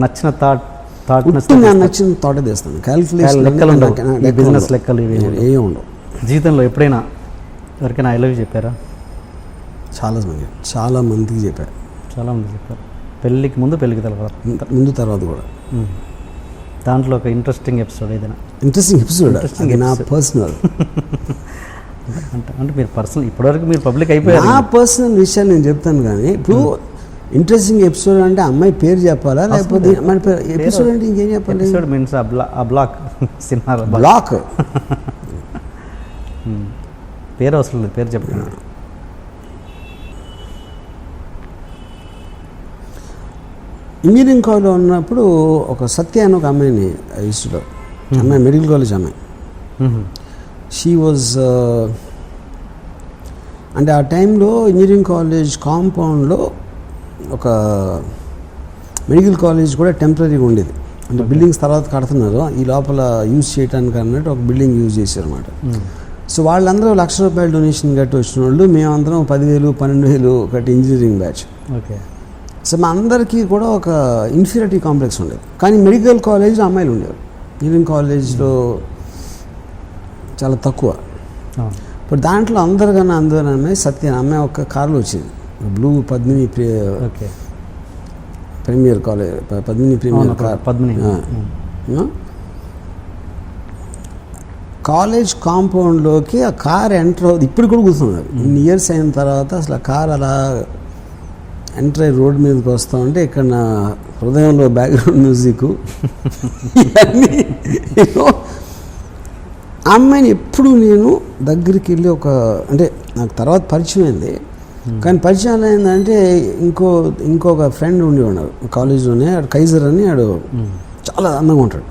నచ్చిన థాట్ నచ్చిన థాట్ తీస్తాను. క్యాలిక్యులేషన్ బిజినెస్ లెక్కలు ఇవి ఏమి ఉండవు. జీవితంలో ఎప్పుడైనా ఎవరికైనా ఐ లవ్ యూ చెప్పారా? చాలా మందికి చెప్పారు. పెళ్ళికి ముందు, పెళ్ళికి తర్వాత కూడా. దాంట్లో ఒక ఇంట్రెస్టింగ్ ఎపిసోడ్ ఏదైనా? ఇంట్రెస్టింగ్ ఎపిసోడ్ అది నా పర్సనల్. అంటే మీరు పర్సనల్, ఇప్పటివరకు మీరు పబ్లిక్ అయిపోయారు. నా పర్సనల్ విషయాలు నేను చెప్తాను, కానీ ఇప్పుడు ఇంట్రెస్టింగ్ ఎపిసోడ్ అంటే అమ్మాయి పేరు చెప్పాలా, లేకపోతే మన ఎపిసోడ్ అంటే ఇంకేం చెప్పాలి? ఎపిసోడ్ మీన్స్ ఆ బ్లాక్ సినిమా బ్లాక్ పేరు అవసరం లేదు, పేరు చెప్పండి. ఇంజనీరింగ్ కాలేజ్లో ఉన్నప్పుడు ఒక సత్య అని ఒక అమ్మాయిని ఇష్టం. అమ్మాయి మెడికల్ కాలేజ్ అమ్మాయి. షీ వాజ్ అంటే ఆ టైంలో ఇంజనీరింగ్ కాలేజ్ కాంపౌండ్లో ఒక మెడికల్ కాలేజ్ కూడా టెంపరీగా ఉండేది. అంటే బిల్డింగ్స్ తర్వాత కడుతున్నారు, ఈ లోపల యూజ్ చేయడానికి అన్నట్టు ఒక బిల్డింగ్ యూజ్ చేశారు అనమాట. సో వాళ్ళందరూ ₹1,00,000 డొనేషన్ కట్టి వచ్చిన వాళ్ళు, మేమందరం 10,000 12,000 కట్టి ఇంజనీరింగ్ బ్యాచ్. ఓకే. సో మా అందరికీ కూడా ఒక ఇన్ఫీరియారిటీ కాంప్లెక్స్ ఉండేది. కానీ మెడికల్ కాలేజ్లో అమ్మాయిలు ఉండేవారు, ఇంజనీరింగ్ కాలేజ్లో చాలా తక్కువ. ఇప్పుడు దాంట్లో అందరికన్నా అమ్మాయి సత్య అమ్మాయి ఒక కారులో వచ్చింది, blue Padmini premier college, Padmini premier car. College కాంపౌండ్లోకి ఆ కార్ ఎంటర్ అవుతుంది. ఇప్పుడు కూడా కూర్చున్నారు, ఇన్ని ఇయర్స్ అయిన తర్వాత అసలు ఆ కార్ అలా ఎంటర్ అయ్యి రోడ్డు మీదకి వస్తూ ఉంటే ఇక్కడ నా హృదయంలో బ్యాక్గ్రౌండ్ మ్యూజిక్ ఇవన్నీ. ఆ అమ్మాయిని ఎప్పుడు నేను దగ్గరికి వెళ్ళి అంటే నాకు తర్వాత పరిచయం అయింది, కానీ పరిచయం ఏంటంటే ఇంకొక ఫ్రెండ్ ఉండేవాడు కాలేజ్లోనే, ఆడు కైజర్ అని, ఆడు చాలా అందంగా ఉంటాడు.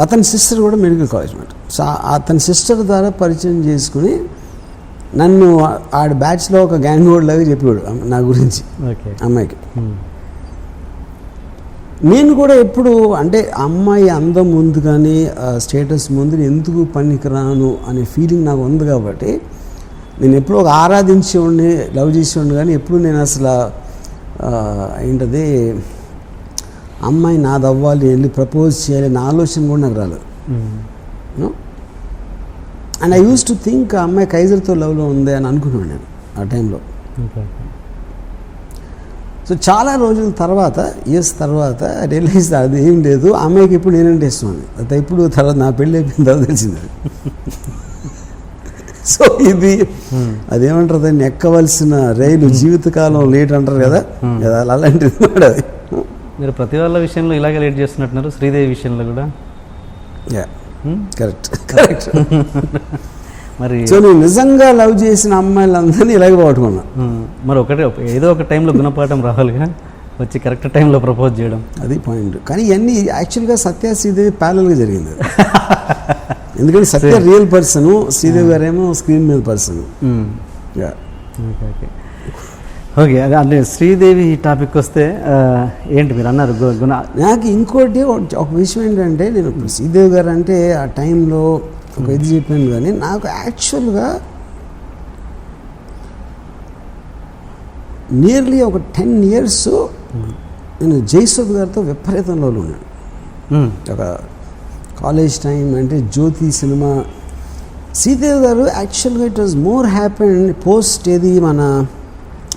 అతని సిస్టర్ కూడా మెడికల్ కాలేజ్ అనమాట. సో అతని సిస్టర్ ద్వారా పరిచయం చేసుకుని నన్ను ఆడ బ్యాచ్లో ఒక గ్యాంగ్ వార్డ్ లాగా చెప్పాడు నా గురించి అమ్మాయికి. నేను కూడా ఎప్పుడు అంటే అమ్మాయి అందం ముందు కానీ స్టేటస్ ముందు ఎందుకు పనికిరాను అనే ఫీలింగ్ నాకు ఉంది, కాబట్టి నేను ఎప్పుడు ఒక ఆరాధించేవాడిని, లవ్ చేసేవాడిని, కానీ ఎప్పుడు నేను అసలు ఏంటది అమ్మాయి నాది అవ్వాలి, వెళ్ళి ప్రపోజ్ చేయాలి నా ఆలోచన కూడా నాకు రాలేదు. And I use to think ఆ అమ్మాయి కైజర్తో లవ్లో ఉంది అని అనుకున్నాను నేను ఆ టైంలో. సో చాలా రోజుల తర్వాత, ఇయర్స్ తర్వాత రియలైజ్ అది ఏం లేదు, అమ్మాయికి ఇప్పుడు నేనంటే ఇష్టం అని. అది ఇప్పుడు తర్వాత నా పెళ్ళి అయిపోయిన తర్వాత తెలిసింది. సో ఇది అదేమంటారు, దాన్ని ఎక్కవలసిన రైలు జీవితకాలం లేట్ అంటారు కదా, అలాంటిది మాట అది. మీరు ప్రతి వాళ్ళ విషయంలో ఇలాగే లేట్ చేస్తున్నట్టున్నారు, శ్రీదేవి విషయంలో కూడా. కరెక్ట్. మరి సో నేను నిజంగా లవ్ చేసిన అమ్మాయిలందరినీ ఇలాగే పట్టుకున్నా. మరి ఏదో ఒక టైంలో గుణపాఠం రావాలిగా, వచ్చి కరెక్ట్ టైంలో ప్రపోజ్ చేయడం, అది పాయింట్. కానీ ఇవన్నీ యాక్చువల్గా సత్య శ్రీదేవి ప్యారలల్గా జరిగింది. ఎందుకంటే సత్య రియల్ పర్సన్, శ్రీదేవి గారేమో స్క్రీన్ మీద పర్సన్. ఓకే, అంటే శ్రీదేవి టాపిక్ వస్తే ఏంటి మీరు అన్నారు గుణ. నాకు ఇంకోటి ఒక విషయం ఏంటంటే, నేను శ్రీదేవి గారు అంటే ఆ టైంలో ఒక ఇది చెప్పాను, కానీ నాకు యాక్చువల్గా నియర్లీ ఒక 10 years నేను జైసఫ్ గారితో విపరీతంలో ఉన్నాను. ఒక కాలేజ్ టైం అంటే జ్యోతి సినిమా. శ్రీదేవి గారు యాక్చువల్గా it was more happen post ఏది మన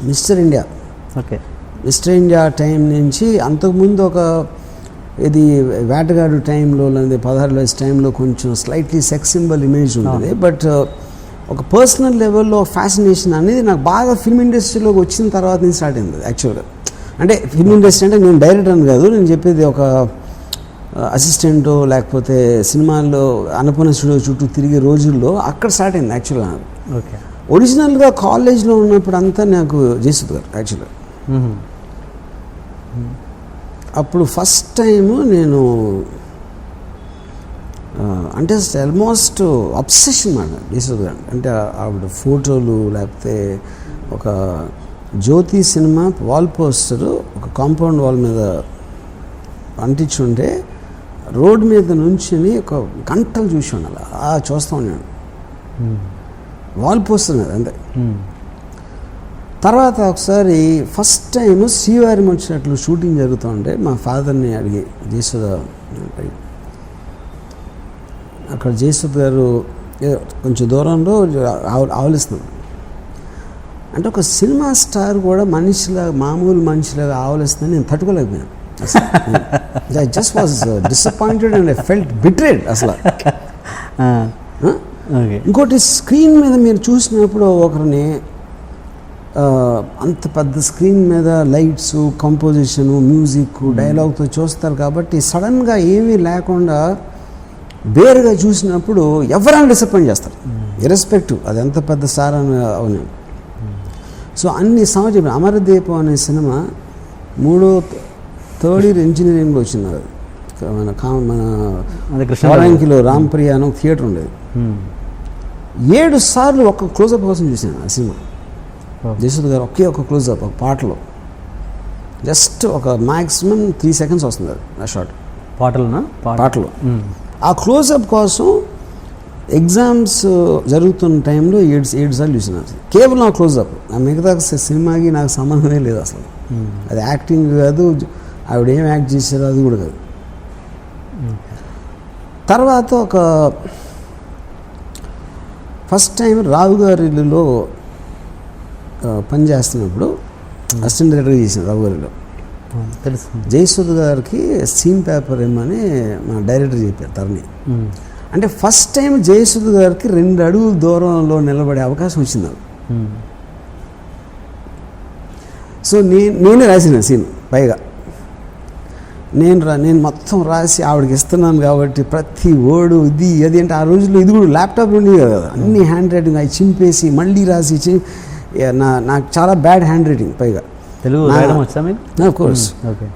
mister India. Okay, mister India time నుంచి అంతకుముందు ఒక ఇది వేటగాడు టైంలో లేదా 16 వయసు టైంలో కొంచెం స్లైట్లీ సెక్స్ సింబల్ ఇమేజ్ ఉంటుంది. బట్ ఒక పర్సనల్ లెవెల్లో ఫ్యాసినేషన్ అనేది నాకు బాగా ఫిల్మ్ ఇండస్ట్రీలోకి వచ్చిన తర్వాత నుంచి స్టార్ట్ అయింది యాక్చువల్గా. అంటే ఫిల్మ్ ఇండస్ట్రీ అంటే నేను డైరెక్టర్ అని కాదు, నేను చెప్పేది ఒక అసిస్టెంటో లేకపోతే సినిమాల్లో అన్నపూర్ణ స్టూడియో చుట్టూ తిరిగే రోజుల్లో అక్కడ స్టార్ట్ అయింది యాక్చువల్గా. ఓకే, ఒరిజినల్గా కాలేజ్లో ఉన్నప్పుడు అంతా నాకు జయసుధ్ గారు యాక్చువల్గా. అప్పుడు ఫస్ట్ టైము నేను అంటే ఆల్మోస్ట్ అబ్సెషన్ మాట జయసుధ్ గారు అంటే. ఆవిడ ఫోటోలు లేకపోతే ఒక జ్యోతి సినిమా వాల్ పోస్టరు ఒక కాంపౌండ్ వాల్ మీద అంటించుంటే రోడ్డు మీద నుంచుని ఒక గంటలు చూసి ఉండాలి, అలా చూస్తూ ఉన్నాను. వాల్ పోస్టర్ మీద అంతే. తర్వాత ఒకసారి ఫస్ట్ టైం శ్రీవారి వచ్చినట్లు షూటింగ్ జరుగుతుంటే మా ఫాదర్ని అడిగి జయసుధ అక్కడ జయసుధ గారు కొంచెం దూరంలో ఆవలిస్తున్నారు. అంటే ఒక సినిమా స్టార్ కూడా మనిషిలాగా మామూలు మనిషిలాగా ఆవలిస్తుందని నేను తట్టుకోలేకపోయాను. I just was disappointed and I felt betrayed అసలు. ఇంకోటి స్క్రీన్ మీద మీరు చూసినప్పుడు ఒకరిని అంత పెద్ద స్క్రీన్ మీద లైట్స్, కంపోజిషను, మ్యూజిక్, డైలాగ్తో చూస్తారు కాబట్టి సడన్గా ఏమీ లేకుండా బేరుగా చూసినప్పుడు ఎవరైనా డిసప్పాయింట్ చేస్తారు, ఇర్రెస్పెక్టివ్ అది ఎంత పెద్ద స్టార్ అని అవును. సో అన్ని సంవత్సరం అమరదీపం అనే సినిమా థర్డ్ ఇయర్ ఇంజనీరింగ్లో వచ్చింది. అది మన కృష్ణారాంకిలో రాంప్రియ అని ఒక థియేటర్ ఉండేది. 7 సార్లు ఒక క్లోజప్ కోసం చూసాను ఆ సినిమా. జయసుధ గారు ఒకే ఒక క్లోజప్, ఒక పాటలో జస్ట్ ఒక మ్యాక్సిమం 3 seconds వస్తుంది అది ఆ షాట్ పాటలో. ఆ క్లోజప్ కోసం ఎగ్జామ్స్ జరుగుతున్న టైంలో 7 సార్లు చూసినాను కేవలం ఆ క్లోజప్. ఆ మిగతా సినిమాకి నాకు సంబంధమే లేదు అసలు. అది యాక్టింగ్ కాదు, ఆవిడ ఏం యాక్ట్ చేశారో అది కూడా కాదు. తర్వాత ఒక ఫస్ట్ టైం రావు గారి ఇల్లులో పనిచేస్తున్నప్పుడు అసిస్టెంట్ డైరెక్టర్గా చేశాను రావు గారిలో. తెలుసు. జయసుధ గారికి సీన్ పేపర్ ఏమని మా డైరెక్టర్ చెప్పారు తరణి. అంటే ఫస్ట్ టైం జయసుధ గారికి 2 అడుగుల దూరంలో నిలబడే అవకాశం వచ్చింది నాకు. సో నేనే రాసిన సీన్ పైగా నేను మొత్తం రాసి ఆవిడకి ఇస్తున్నాను కాబట్టి ప్రతి వర్డు ఇది అది అంటే ఆ రోజుల్లో ఇది కూడా ల్యాప్టాప్ ఉండేది కదా, అన్ని హ్యాండ్ రైటింగ్ అవి చింపేసి మళ్ళీ రాసి నాకు చాలా బ్యాడ్ హ్యాండ్ రైటింగ్ పైగా. తెలుగు రాయడం వచ్చా మీకు? Of course.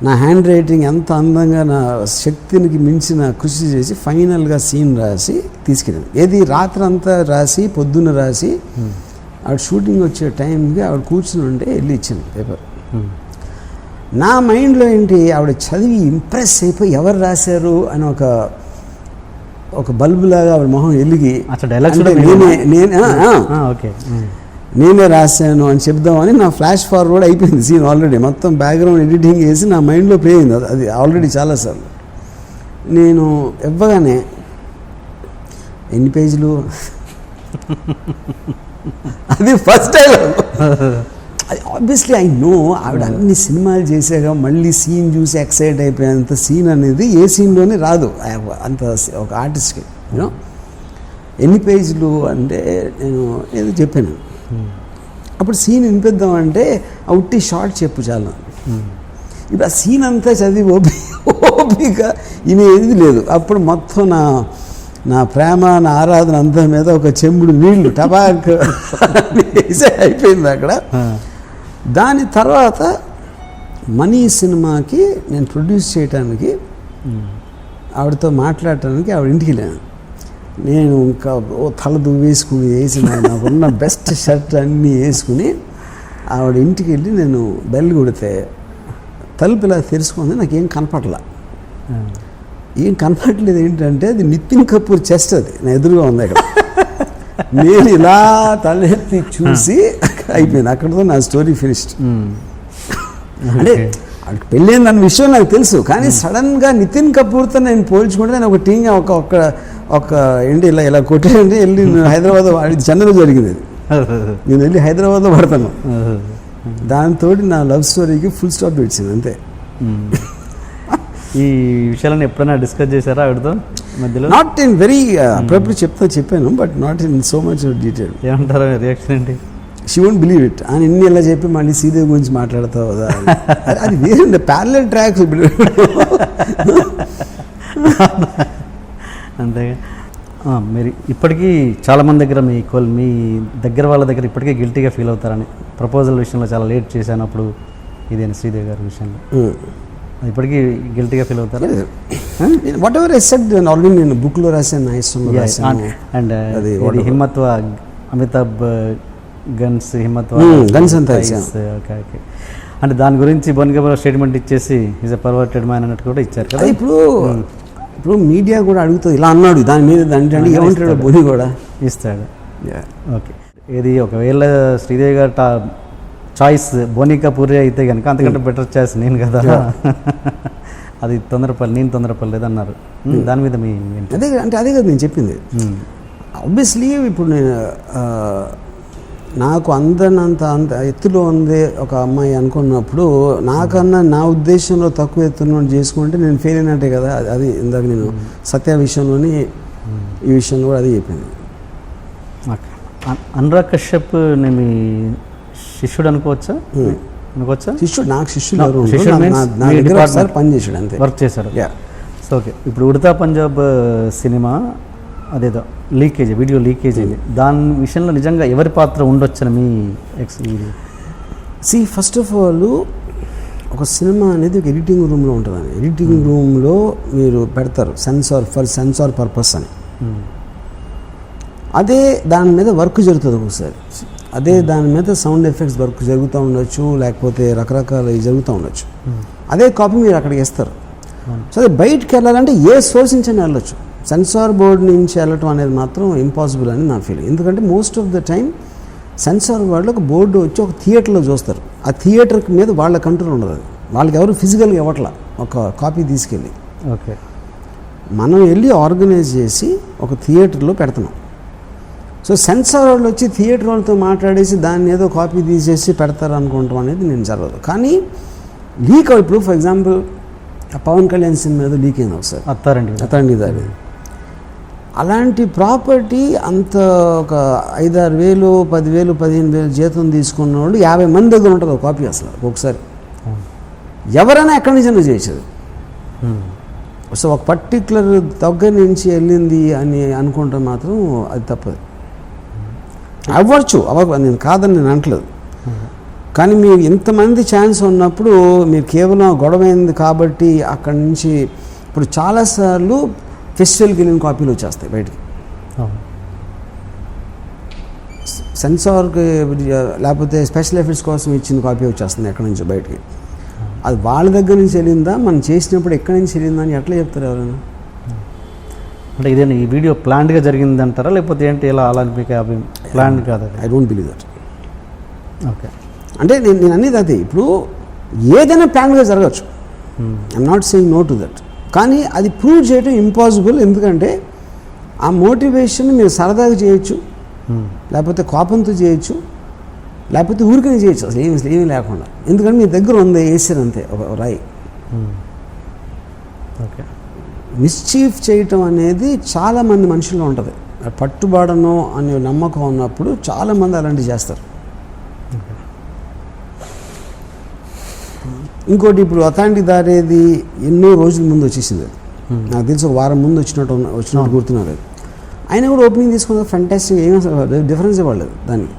నా హ్యాండ్ రైటింగ్ ఎంత అందంగా నా శక్తికి మించిన కృషి చేసి ఫైనల్గా సీన్ రాసి తీసుకెళ్ళాను. ఏది రాత్రి అంతా రాసి పొద్దున్న రాసి ఆవిడ షూటింగ్ వచ్చే టైంకి ఆవిడ కూర్చుని ఉంటే వెళ్ళి ఇచ్చాను పేపర్. నా మైండ్లో ఏంటి, ఆవిడ చదివి ఇంప్రెస్ అయిపోయి ఎవరు రాశారు అని ఒక బల్బులాగా ఆవిడ మొహం వెలిగి నేనే రాశాను అని చెప్దామని నా ఫ్లాష్ ఫార్వర్డ్ అయిపోయింది సీన్. ఆల్రెడీ మొత్తం బ్యాక్గ్రౌండ్ ఎడిటింగ్ చేసి నా మైండ్లో ప్లే అయింది అది ఆల్రెడీ చాలాసార్లు. నేను ఇవ్వగానే ఎన్ని పేజీలు అది ఫస్ట్ టైం. అది ఆబ్వియస్లీ ఐ నో ఆవిడ అన్ని సినిమాలు చేసాక మళ్ళీ సీన్ చూసి ఎక్సైట్ అయిపోయేంత సీన్ అనేది ఏ సీన్లోనే రాదు అంత ఒక ఆర్టిస్ట్కి. యూనో ఎన్ని పేజీలు అంటే నేను ఏదో చెప్పాను. అప్పుడు సీన్ వినిపిద్దామంటే ఉట్టి షార్ట్ చెప్పు చాలా. ఇప్పుడు ఆ సీన్ అంతా చదివి ఓపిక ఏది లేదు. అప్పుడు మొత్తం నా ప్రేమ నా ఆరాధన అంతా మీద ఒక చెంబుడు నీళ్లు టబాక్ వేసే అయిపోయింది అక్కడ. దాని తర్వాత మనీ సినిమాకి నేను ప్రొడ్యూస్ చేయడానికి ఆవిడతో మాట్లాడటానికి ఆవిడ ఇంటికి వెళ్ళాను. నేను ఇంకా తల దువ్వేసుకుని వేసి నాకున్న బెస్ట్ షర్ట్ అన్నీ వేసుకుని ఆవిడ ఇంటికి వెళ్ళి నేను బెల్ కొడితే తలుపు ఇలా తెరుచుకుంది. నాకేం కనపడలా. ఏం కనపడలేదు ఏంటంటే అది నితిన్ కపూర్ చెస్ట్, అది నా ఎదురుగా ఉంది అక్కడ. నేను ఇలా తలెత్తి చూసి అయిపోయింది, అక్కడితో నా స్టోరీ ఫినిష్డ్. అంటే పెళ్ళైంది అన్న విషయం నాకు తెలుసు, కానీ సడన్గా నితిన్ కపూర్తో నేను పోల్చుకుంటే నేను ఒక టీంగా ఒక ఏంటి ఇలా కొట్టేయండి వెళ్ళి హైదరాబాద్ చెన్నైలో జరిగింది. నేను వెళ్ళి హైదరాబాద్లో పడతాను. దాంతో నా లవ్ స్టోరీకి ఫుల్ స్టాప్ పెట్టింది అంతే. ఈ విషయాలను ఎప్పుడైనా డిస్కస్ చేశారా ఆవిడతో మధ్యలో? నాట్ ఇన్ వెరీ అప్పుడప్పుడు చెప్పాను, but not in so much detail. ఏమంటారా రియాక్షన్ ఏంటి? She won't believe it. అని ఇన్ని ఇలా చెప్పి మళ్ళీ శ్రీదేవి గురించి మాట్లాడతావు కదా, అది వేరే ప్యారలల్ ట్రాక్స్. అంతేగా. మీరు ఇప్పటికీ చాలామంది దగ్గర మీ దగ్గర వాళ్ళ దగ్గర ఇప్పటికీ గిల్టీగా ఫీల్ అవుతారని, ప్రపోజల్ విషయంలో చాలా లేట్ చేశానప్పుడు ఇదేనా శ్రీదేవి గారి విషయంలో ఇప్పటికీ గిల్టీగా ఫీల్ అవుతారా? What ever I said already నేను బుక్లో రాశాను, నా ఇష్టంలో రాశాను. అండ్ హిమ్మత్వ అమితాబ్ గన్స్ అంతా ఓకే ఓకే. అంటే దాని గురించి బోన్గా స్టేట్మెంట్ ఇచ్చేసి ఈజ్ ఎ పర్వర్టెడ్ మ్యాన్ అన్నట్టు కూడా ఇచ్చారు కదా. ఇప్పుడు మీడియా కూడా అడుగుతుంది ఇలా అన్నాడు దాని మీద అంటే ఏమంటాడు బోని కూడా ఇస్తాడు. ఓకే. ఇది ఒకవేళ శ్రీదేవి గారు చాయిస్ బోనికా పూరి అయితే కనుక అంతకంటే బెటర్ చాయిస్ నేను కదా, అది నేను తొందరపడలేదు అన్నారు. దాని మీద మీ అదే అంటే అదే కదా నేను చెప్పింది. ఆబ్వియస్లీ ఇప్పుడు నేను నాకు అంత ఎత్తులో ఉంది ఒక అమ్మాయి అనుకున్నప్పుడు నాకన్నా నా ఉద్దేశంలో తక్కువ ఎత్తున చేసుకుంటే నేను ఫెయిల్ అయినట్టే కదా. అది ఇందాక నేను సత్య విషయంలోని ఈ విషయంలో కూడా అది చెప్పింది. అనురాగ్ కశ్యప్ నేను మీ శిష్యుడు అనుకోవచ్చా? శిష్యుడు నాకు శిష్యుడు పని చేశాడు అంతే, వర్క్ చేశాడు. సో ఓకే, ఇప్పుడు ఉడతా పంజాబ్ సినిమా అదేదో లీకేజ్, వీడియో లీకేజ్ అయింది. దాని విషయంలో నిజంగా ఎవరి పాత్ర ఉండొచ్చని మీ ఫస్ట్ ఆఫ్ ఆల్ ఒక సినిమా అనేది ఒక ఎడిటింగ్ రూమ్లో ఉంటుందని, ఎడిటింగ్ రూమ్లో మీరు పెడతారు సెన్సార్ పర్పస్ అని. అదే దాని మీద వర్క్ జరుగుతుంది ఒకసారి, అదే దాని మీద సౌండ్ ఎఫెక్ట్స్ వర్క్ జరుగుతూ ఉండొచ్చు, లేకపోతే రకరకాల జరుగుతూ ఉండొచ్చు. అదే కాపీ మీరు అక్కడికి ఇస్తారు. సో అది బయటకు వెళ్ళాలంటే ఏ సోర్స్ నుంచి అయినా వెళ్ళొచ్చు. సెన్సార్ బోర్డ్ నుంచి వెళ్ళటం అనేది మాత్రం ఇంపాసిబుల్ అని నా ఫీలింగ్. ఎందుకంటే most of the time censor వాళ్ళు ఒక బోర్డు వచ్చి ఒక థియేటర్లో చూస్తారు. ఆ థియేటర్ మీద వాళ్ళ కంట్రోల్ ఉండదు, అది వాళ్ళకి ఎవరు ఫిజికల్గా ఇవ్వట్లా ఒక కాపీ తీసుకెళ్ళి. ఓకే, మనం వెళ్ళి ఆర్గనైజ్ చేసి ఒక థియేటర్లో పెడుతున్నాం. సో సెన్సార్ వాళ్ళు వచ్చి థియేటర్ వాళ్ళతో మాట్లాడేసి దాన్ని ఏదో కాపీ తీసేసి పెడతారు అనుకుంటాం అనేది నేను జరగదు. కానీ లీక్ ఇప్పుడు for example Pawan Kalyan cinema ఏదో లీక్ అయింది ఒకసారి, అత్తారండి దారి. అలాంటి ప్రాపర్టీ అంత ఒక 5-6 వేలు 10,000 15,000 జీతం తీసుకున్న వాళ్ళు 50 మంది దగ్గర ఉంటుంది ఒక కాపీ. అసలు ఒకసారి ఎవరైనా ఎక్కడి నుంచి చేసేది. సో ఒక పర్టిక్యులర్ దగ్గర నుంచి వెళ్ళింది అని అనుకుంటే మాత్రం అది తప్పదు. అవ్వచ్చు, నేను కాదని నేను అనట్లేదు. కానీ మీరు ఇంతమంది ఛాన్స్ ఉన్నప్పుడు మీరు కేవలం గొడవైంది కాబట్టి అక్కడి నుంచి ఇప్పుడు చాలాసార్లు ఫెస్టివల్కి వెళ్ళిన కాపీలు వచ్చేస్తాయి బయటికి. సెన్సార్కి లేకపోతే స్పెషల్ ఎఫెక్ట్స్ కోసం ఇచ్చిన కాపీ వచ్చేస్తుంది ఎక్కడి నుంచో బయటికి. అది వాళ్ళ దగ్గర నుంచి వెళ్ళిందా, మనం చేసినప్పుడు ఎక్కడి నుంచి వెళ్ళిందా అని ఎట్లా చెప్తారు ఎవరైనా? అంటే ఇదే ఈ వీడియో ప్లాన్డ్గా జరిగింది అంటారా, లేకపోతే ఏంటి ఇలా అలా మీకు ప్లాన్ కాదు? I don't believe that. Okay, అంటే నేను అనేది అదే, ఇప్పుడు ఏదైనా ప్లాన్గా జరగచ్చు, I'm not saying no to that. కానీ అది ప్రూవ్ చేయడం ఇంపాసిబుల్. ఎందుకంటే ఆ మోటివేషన్ మీరు సరదాగా చేయొచ్చు, లేకపోతే కోపంతో చేయొచ్చు, లేకపోతే ఊరికనే చేయొచ్చు, అసలు ఏమీ లేకుండా. ఎందుకంటే మీ దగ్గర ఉంది వేసారు అంతే ఒక రాయి. ఓకే, మిస్చీఫ్ చేయటం అనేది చాలామంది మనుషుల్లో ఉంటుంది. పట్టుబడను అనే నమ్మకం ఉన్నప్పుడు చాలామంది అలాంటివి చేస్తారు. ఇంకోటి ఇప్పుడు అథాంటి దారేది ఎన్నో రోజుల ముందు వచ్చేసింది, నాకు తెలిసి ఒక వారం ముందు వచ్చినట్టు గుర్తున్నారు. ఆయన కూడా ఓపెనింగ్ తీసుకున్నారు, ఫెంటాస్టిక్, ఏమీ డిఫరెన్స్ ఇవ్వలేదు దానికి.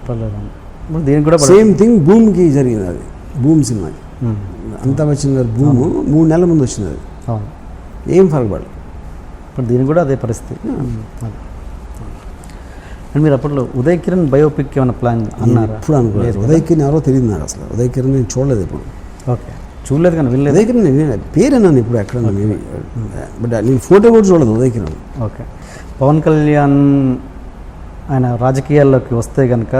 దీనికి కూడా సేమ్ థింగ్ భూమికి జరిగింది. అది భూమి సినిమాకి అమితాబ్ బచ్చన్ గారు భూము 3 నెలల ముందు వచ్చింది, అది ఏం ఫరక్ పడలేదు. ఇప్పుడు దీనికి కూడా అదే పరిస్థితి. అండ్ మీరు అప్పట్లో ఉదయ్ కిరణ్ బయోపిక్ ఏమైనా ప్లాన్ అన్నారు? ఇప్పుడు అనుకోలేదు. ఉదయ్ కిరణ్ ఎవరో తెలియదు నాకు, అసలు ఉదయ్ కిరణ్ నేను చూడలేదు ఇప్పుడు. ఓకే, చూడలేదు కానీ వినలేదు. ఉదయ్ కిరణ్ నేను పేరు అన్నాను ఇప్పుడు ఎక్కడ, మేబీ, బట్ నేను ఫోటో కూడా చూడలేదు ఉదయ్ కిరణ్. ఓకే, పవన్ కళ్యాణ్ ఆయన రాజకీయాల్లోకి వస్తే కనుక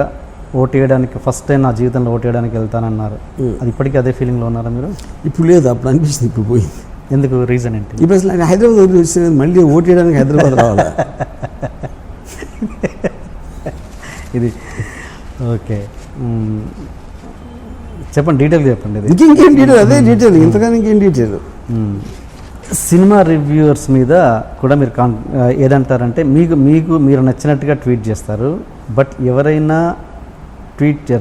ఓటు వేయడానికి ఫస్ట్ టైం నా జీవితంలో ఓటు వేయడానికి వెళ్తానన్నారు. అది ఇప్పటికీ అదే ఫీలింగ్లో ఉన్నారా మీరు? ఇప్పుడు లేదు, అప్పుడు అనిపిస్తుంది, ఇప్పుడు పోయింది. ఎందుకు, రీజన్ ఏంటి? ఇప్పుడు అసలు ఆయన హైదరాబాద్ వచ్చిన మళ్ళీ ఓటు వేయడానికి హైదరాబాద్ రావాలా? ఇది ఓకే, చెప్పండి, డీటెయిల్గా చెప్పండి. ఇంకేం డీటెయిల్, అదే డీటెయిల్, ఇంతగానే ఇంకేం డీటెయిల్. సినిమా రివ్యూవర్స్ మీద కూడా మీరు ఏదంటారంటే మీరు నచ్చినట్టుగా ట్వీట్ చేస్తారు, బట్ ఎవరైనా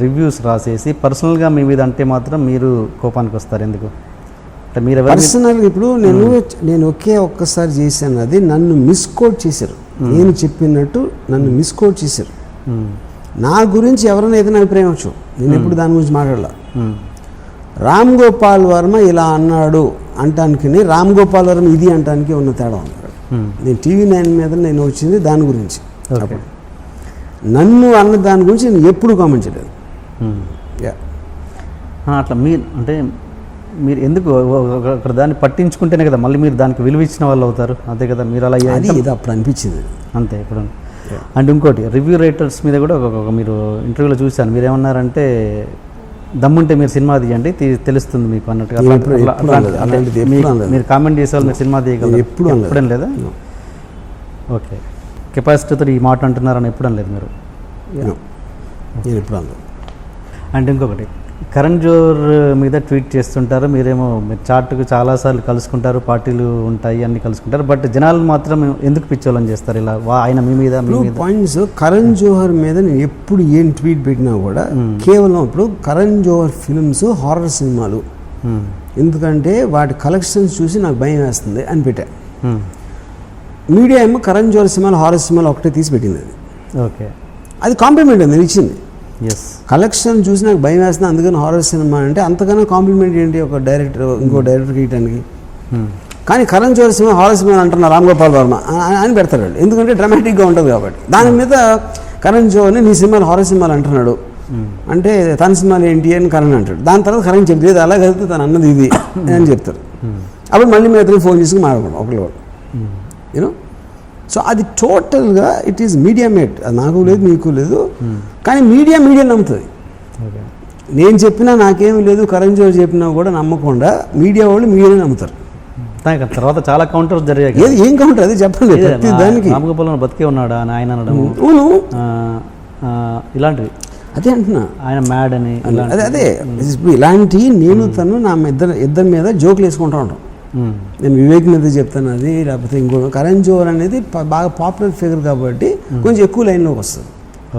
రివ్యూస్ రాసేసి పర్సనల్గా మీ మీద అంటే మాత్రం మీరు కోపానికి వస్తారు. ఎందుకు అంటే మీరు పర్సనల్గా ఇప్పుడు నేను ఒక్కసారి చేశాను, అది నన్ను మిస్కోట్ చేశారు. నేను చెప్పినట్టు నన్ను మిస్కోట్ చేశారు. నా గురించి ఎవరైనా ఏదైనా అభిప్రాయం వచ్చు, నేను ఎప్పుడు దాని గురించి మాట్లాడాల. రామ్ గోపాల్ వర్మ ఇలా అన్నాడు అంటానికి, రామ్ గోపాల్ వర్మ ఇది అంటానికి ఉన్న తేడా ఉంది. నేను TV9 మీద నేను వచ్చింది దాని గురించి. అప్పుడు నన్ను అన్న దాని గురించి నేను ఎప్పుడు కామెంట్ చేయలేదు. అట్లా మీరు ఎందుకు అక్కడ దాన్ని పట్టించుకుంటేనే కదా మళ్ళీ మీరు దానికి విలువ ఇచ్చిన వాళ్ళు అవుతారు, అంతే కదా? మీరు అలా ఇది అప్పుడు అనిపించింది అంతే. ఇప్పుడు అండ్ ఇంకోటి రివ్యూ రైటర్స్ మీద కూడా మీరు ఇంటర్వ్యూలో చూశాను, మీరు ఏమన్నారంటే దమ్ముంటే మీరు సినిమా తీయండి తెలుస్తుంది మీకు అన్నట్టుగా నేను ఎప్పుడు అనలేదు. అలాంటిది ఎప్పుడు అనలేదు. మీరు కామెంట్ చేసే వాళ్ళు మీరు సినిమా తీయగలరు ఎప్పుడు అనలేదు. ఎప్పుడేం లేదా? ఓకే, కెపాసిటీతో ఈ మాట అంటున్నారని ఎప్పుడు అనలేదు మీరు. నేను ఎప్పుడు అనలేదు. అంటే ఇంకొకటి, కరణ్ జోహర్ మీద ట్వీట్ చేస్తుంటారు, మీరేమో మీరు చాటుకు చాలాసార్లు కలుసుకుంటారు, పార్టీలు ఉంటాయి, అన్ని కలుసుకుంటారు, బట్ జనాలు మాత్రం ఎందుకు పిచ్చోళ్ళని చేస్తారు ఇలా ఆయన మీ మీద మీ మీద? పాయింట్స్ కరణ్ జోహర్ మీద నేను ఎప్పుడు ఏం ట్వీట్ పెట్టినా కూడా కేవలం ఇప్పుడు కరణ్ జోహర్ ఫిల్మ్స్ హారర్ సినిమాలు, ఎందుకంటే వాటి కలెక్షన్స్ చూసి నాకు భయం వేస్తుంది అని పెట్టా. మీడియా ఏమో కరణ్ జోహర్ సినిమాలు హారర్ సినిమాలు ఒకటే తీసి పెట్టింది. అది ఓకే, అది కాంప్లిమెంట్ నేను ఇచ్చింది. ఎస్, కలెక్షన్ చూసి నాకు భయం వేస్తుంది అందుకని హారర్ సినిమా అంటే అంతకన్నా కాంప్లిమెంట్ ఏంటి ఒక డైరెక్టర్ ఇంకో డైరెక్టర్కి ఇవ్వడానికి? కానీ Karan Johar cinema horror cinema అంటున్నారు రామ్ గోపాల్ వర్మ అని పెడతాడు వాళ్ళు, ఎందుకంటే డ్రామాటిక్గా ఉంటుంది కాబట్టి. దాని మీద కరణ్ జోహర్ని నీ సినిమాలు హారర్ సినిమాలు అంటున్నాడు అంటే తన సినిమాలు ఏంటి అని కరణ్ అంటాడు. దాని తర్వాత కరణ్ చెప్తే అలా కలిపితే తను అన్నది ఇది అని చెప్తారు. అప్పుడు మళ్ళీ మేము ఇద్దరు ఫోన్ చేసుకుని మాట్లాడుకోండి ఒకళ్ళు యూనో. సో అది టోటల్గా ఇట్ ఈస్ మీడియా మేడ్, అది నాకు లేదు మీకు లేదు, కానీ మీడియా నమ్ముతుంది. నేను చెప్పినా నాకేమీ లేదు, కరణ్ జోహర్ చెప్పినా కూడా నమ్మకుండా మీడియా వాళ్ళు మీడియానే నమ్ముతారు. తర్వాత చాలా కౌంటర్స్ జరిగాయి. ఏం కౌంటర్ అది చెప్పండి. ప్రతి దానికి రామగోపాల్ బతికే ఉన్నాడా అని ఆయన అనడం, ఇలాంటివి అదే అంటున్నా, ఆయన మ్యాడ్ అని అదే ఇలాంటి నేను తను నా ఇద్దరి మీద జోకులు వేసుకుంటూ ఉంటాం. నేను వివేక్ మీద చెప్తాను అది, లేకపోతే ఇంకో కరణ్ జోహర్ అనేది బాగా పాపులర్ ఫిగర్ కాబట్టి కొంచెం ఎక్కువ లైన్లోకి వస్తుంది.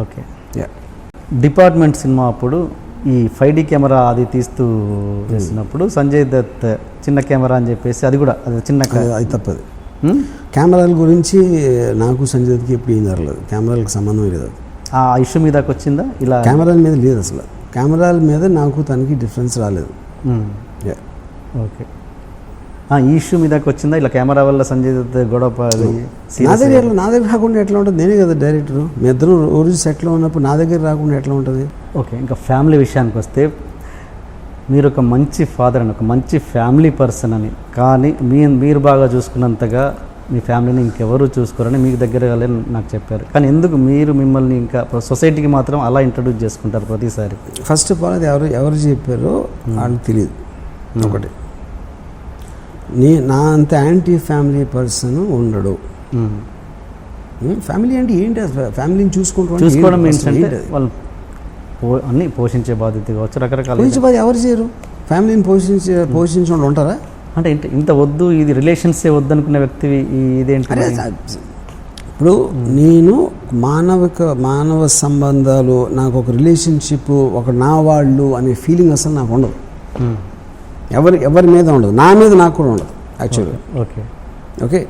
ఓకే, డిపార్ట్మెంట్ సినిమా అప్పుడు ఈ 5D కెమెరా అది తీస్తూ చేసినప్పుడు సంజయ్ దత్ చిన్న కెమెరా అని చెప్పేసి అది కూడా అది చిన్న అది తప్పదు. కెమెరాల గురించి నాకు సంజయ్ దత్కి ఎప్పుడు ఏం జరగలేదు, కెమెరాలకు సంబంధం లేదు. ఆ ఇష్యూ మీదకి వచ్చిందా? ఇలా కెమెరాల మీద లేదు అసలు, కెమెరాల మీద నాకు తనకి డిఫరెన్స్ రాలేదు. ఓకే, ఈ ఇష్యూ మీదకి వచ్చిందా ఇలా కెమెరా వల్ల సంజయ్ దత్ గొడవ? నా దగ్గర రాకుండా ఎట్లా ఉంటుంది? నేనే కదా డైరెక్టర్, మీ ఇద్దరు రోజు సెట్లో ఉన్నప్పుడు నా దగ్గర రాకుండా ఎట్లా ఉంటుంది? ఓకే, ఇంకా ఫ్యామిలీ విషయానికి వస్తే మీరు ఒక మంచి ఫాదర్ అని, ఒక మంచి ఫ్యామిలీ పర్సన్ అని, కానీ మీరు బాగా చూసుకున్నంతగా మీ ఫ్యామిలీని ఇంకెవరు చూసుకోరని మీకు దగ్గర నాకు చెప్పారు. కానీ ఎందుకు మీరు మిమ్మల్ని ఇంకా సొసైటీకి మాత్రం అలా ఇంట్రడ్యూస్ చేసుకుంటారు ప్రతిసారి? ఫస్ట్ ఆఫ్ ఆల్ అది ఎవరు చెప్పారో వాళ్ళకి తెలియదు. ఒకటి, నా అంత యాంటీ ఫ్యామిలీ పర్సన్ ఉండడు. ఫ్యామిలీ అంటే ఏంటి? ఫ్యామిలీని చూసుకోవడం ఏంటంటే వాళ్ళు అన్నీ పోషించే బాధ్యత కావచ్చు, రకరకాల బాధ్యత ఎవరు చేయరు? ఫ్యామిలీని పోషించడం ఉంటారా? అంటే ఇంత వద్దు, ఇది రిలేషన్సే వద్దు అనుకునే వ్యక్తి ఇదేంటి? ఇప్పుడు నేను మానవ సంబంధాలు, నాకు ఒక రిలేషన్షిప్, ఒక నా వాళ్ళు అనే ఫీలింగ్ అసలు నాకు ఉండదు. ఎవరి మీద ఉండదు, నా మీద నాకు కూడా ఉండదు యాక్చువల్గా. ఓకే,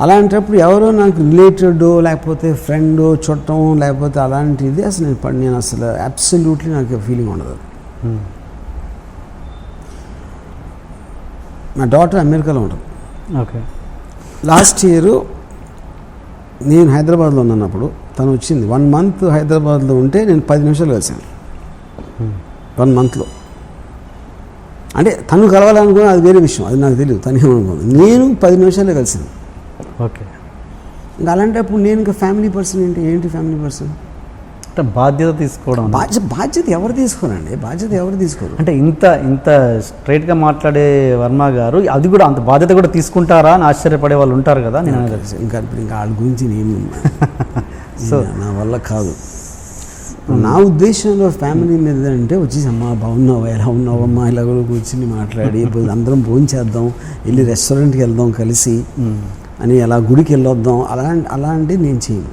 అలాంటప్పుడు ఎవరో నాకు రిలేటెడ్ లేకపోతే ఫ్రెండ్ చుట్టం లేకపోతే అలాంటిది అసలు నేను అసలు అబ్సల్యూట్లీ నాకు ఫీలింగ్ ఉండదు. మా డాటర్ అమెరికాలో ఉంటుంది. ఓకే, లాస్ట్ ఇయర్ నేను హైదరాబాద్లో ఉన్నప్పుడు తను వచ్చింది. 1 month హైదరాబాద్లో ఉంటే నేను 10 నిమిషాలు కలిసాను 1 monthలో. అంటే తను కలవాలనుకున్నా అది వేరే విషయం, అది నాకు తెలియదు, తను ఏమనుకోదు. నేను 10 నిమిషాలే కలిసాను. ఓకే, ఇంకా అలాంటప్పుడు నేను ఇంకా ఫ్యామిలీ పర్సన్ ఏంటి ఫ్యామిలీ పర్సన్ అంటే బాధ్యత తీసుకోవడం. బాధ్యత ఎవరు తీసుకోరండి? బాధ్యత ఎవరు తీసుకోరు? అంటే ఇంత స్ట్రైట్గా మాట్లాడే వర్మ గారు అది కూడా అంత బాధ్యత కూడా తీసుకుంటారా అని ఆశ్చర్యపడే వాళ్ళు ఉంటారు కదా. నేను ఇంకా వాళ్ళ గురించి నేను సో నా వల్ల కాదు. నా ఉద్దేశంలో ఫ్యామిలీ మీద అంటే వచ్చేసి అమ్మా బాగున్నావా, ఎలా ఉన్నావమ్మా, ఇలా కూర్చుని మాట్లాడి అందరం భోజనం చేద్దాం, వెళ్ళి రెస్టారెంట్కి వెళ్దాం కలిసి అని, అలా గుడికి వెళ్ళొద్దాం, అలాంటివి నేను చేయను.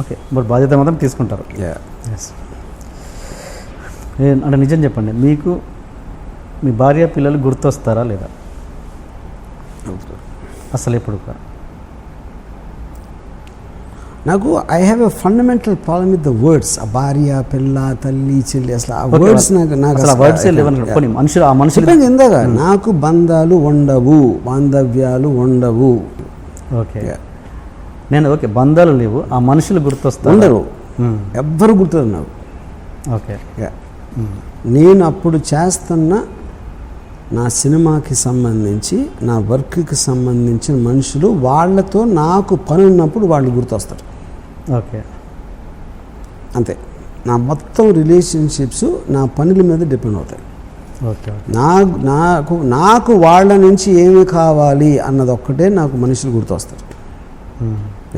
ఓకే, బట్ బాధ్యత మాత్రం తీసుకుంటారు. అంటే నిజం చెప్పండి, మీకు మీ భార్య పిల్లలు గుర్తొస్తారా లేదా అసలు ఎప్పుడు? నాకు I have a fundamental problem with the words. ఆ భార్య, పిల్ల, తల్లి, చెల్లి, అసలు ఆ వర్డ్స్ మనుషులు ఇందాక నాకు బంధాలు ఉండవు, బాంధవ్యాలు ఉండవు. ఓకే, నేను ఓకే బంధాలు లేవు, ఆ మనుషులు గుర్తొస్తారు? ఉండరు, ఎవ్వరు గుర్తున్నారు నాకు. ఓకే, నేను అప్పుడు చేస్తున్న నా సినిమాకి సంబంధించి, నా వర్క్కి సంబంధించిన మనుషులు, వాళ్ళతో నాకు పని ఉన్నప్పుడు వాళ్ళు గుర్తొస్తారు. ఓకే, అంతే. నా మొత్తం రిలేషన్షిప్స్ నా పనుల మీద డిపెండ్ అవుతాయి. ఓకే. నాకు వాళ్ళ నుంచి ఏమి కావాలి అన్నది ఒక్కటే నాకు మనుషులు గుర్తొస్తారు. మ్మ్.